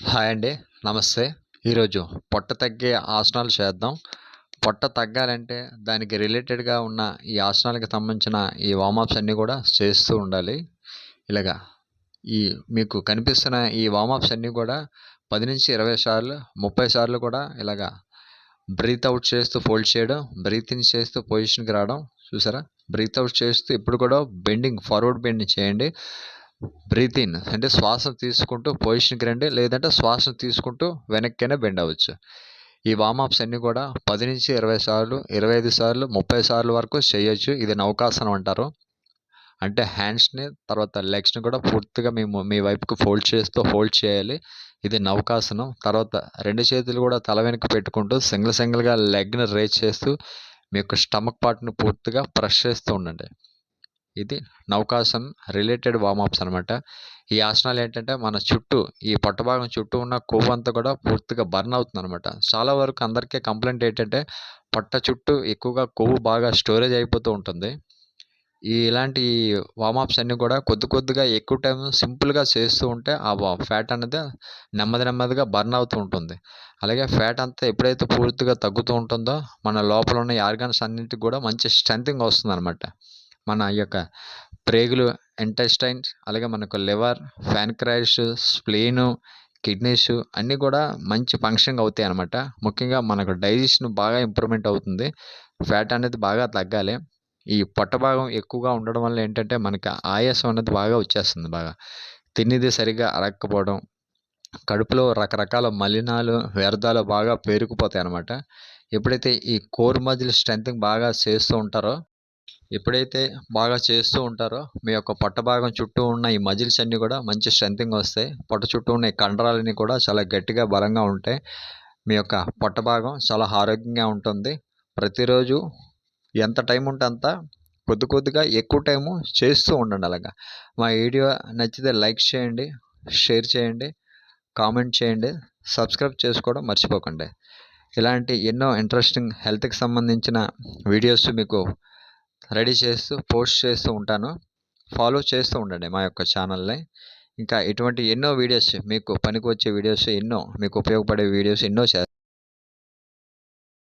Hi అండి. నమస్తే. ఈరోజు పొట్ట తగ్గే ఆసనాలు చేద్దాం. పొట్ట తగ్గాలంటే దానికి రిలేటెడ్‌గా ఉన్న ఈ ఆసనాలకు సంబంధించిన ఈ వార్మప్స్ అన్నీ కూడా చేస్తూ ఉండాలి. ఇలాగా ఈ మీకు కనిపిస్తున్న ఈ వార్మప్స్ అన్నీ కూడా 10-20 సార్లు, 30 సార్లు కూడా ఇలాగా బ్రీత్ అవుట్ చేస్తూ ఫోల్డ్ చేయడం, బ్రీత్ ఇన్ చేస్తూ పొజిషన్‌కి రావడం చూసారా? బ్రీత్ అవుట్ చేస్తూ ఇప్పుడు కూడా ఫార్వర్డ్ బెండింగ్ చేయండి. బ్రీత్ ఇన్ అంటే శ్వాస తీసుకుంటూ పొజిషన్కి రండి, లేదంటే శ్వాస తీసుకుంటూ వెనక్కైనా బెండ్ అవ్వచ్చు. ఈ వార్మప్స్ అన్నీ కూడా 10-20 సార్లు, 25 సార్లు, 30 సార్లు వరకు చేయొచ్చు. ఇది నౌకాసనం అంటారు. అంటే హ్యాండ్స్ని తర్వాత లెగ్స్ని కూడా పూర్తిగా మేము మీ వైపుకి హోల్డ్ చేయాలి. ఇది నౌకాసనం. తర్వాత రెండు చేతులు కూడా తల వెనక్కి పెట్టుకుంటూ సింగిల్గా లెగ్ని రేజ్ చేస్తూ మీ యొక్క స్టమక్ పార్ట్ని పూర్తిగా ప్రెస్ చేస్తూ ఉండండి. ఇది నౌకాసన్ రిలేటెడ్ వార్మప్స్ అనమాట. ఈ ఆసనాలు ఏంటంటే మన చుట్టూ ఈ పొట్ట భాగం చుట్టూ ఉన్న కొవ్వు అంతా కూడా పూర్తిగా బర్న్ అవుతుందనమాట. చాలా వరకు అందరికీ కంప్లైంట్ ఏంటంటే పొట్ట చుట్టూ ఎక్కువగా కొవ్వు బాగా స్టోరేజ్ అయిపోతూ ఉంటుంది. ఇలాంటి వార్మప్స్ అన్నీ కూడా కొద్దిగా ఎక్కువ టైం సింపుల్గా చేస్తూ ఉంటే ఆ ఫ్యాట్ అనేది నెమ్మదిగా బర్న్ అవుతూ ఉంటుంది. అలాగే ఫ్యాట్ అంతా ఎప్పుడైతే పూర్తిగా తగ్గుతూ ఉంటుందో మన లోపల ఉన్న ఆర్గాన్స్ అన్నింటికి కూడా మంచి స్ట్రెంథింగ్ వస్తుందన్నమాట. మన యొక్క ప్రేగులు, ఇంటెస్టైన్స్, అలాగే మనకు లివర్, ప్యాన్క్రియాస్, స్ప్లీను, కిడ్నీస్ అన్నీ కూడా మంచి ఫంక్షనింగ్ అవుతాయి అన్నమాట. ముఖ్యంగా మనకు డైజెషన్ బాగా ఇంప్రూవ్మెంట్ అవుతుంది. ఫ్యాట్ అనేది బాగా తగ్గాలి. ఈ పొట్ట భాగం ఎక్కువగా ఉండడం వల్ల ఏంటంటే మనకి ఆయాసం అనేది బాగా వచ్చేస్తుంది బాగా. తినేది సరిగ్గా అరగకపోవడం, కడుపులో రకరకాల మలినాలు, వ్యర్థాలు బాగా పేరుకుపోతాయి అన్నమాట. ఎప్పుడైతే ఈ కోర్ మజిల్ స్ట్రెంథింగ్ బాగా చేస్తూ ఉంటారో మీ యొక్క పొట్ట భాగం చుట్టూ ఉన్న ఈ మజిల్స్ అన్నీ కూడా మంచి స్ట్రెంథింగ్ వస్తాయి. పొట్ట చుట్టూ ఉన్న ఈ కండరాలన్నీ కూడా చాలా గట్టిగా బలంగా ఉంటాయి. మీ యొక్క పొట్ట భాగం చాలా ఆరోగ్యంగా ఉంటుంది. ప్రతిరోజు ఎంత టైం ఉంటే అంత కొద్దిగా ఎక్కువ టైము చేస్తూ ఉండండి అలాగా. మా వీడియో నచ్చితే లైక్ చేయండి, షేర్ చేయండి, కామెంట్ చేయండి, సబ్స్క్రైబ్ చేసుకోవడం మర్చిపోకండి. ఇలాంటి ఎన్నో ఇంట్రెస్టింగ్ హెల్త్కి సంబంధించిన వీడియోస్ మీకు రెడీ చేస్తూ పోస్ట్ చేస్తూ ఉంటాను. ఫాలో చేస్తూ ఉండండి మా యొక్క ఛానల్ని. ఇంకా ఇటువంటి ఎన్నో వీడియోస్ మీకు పనికి వచ్చే వీడియోస్, ఎన్నో మీకు ఉపయోగపడే వీడియోస్ ఎన్నో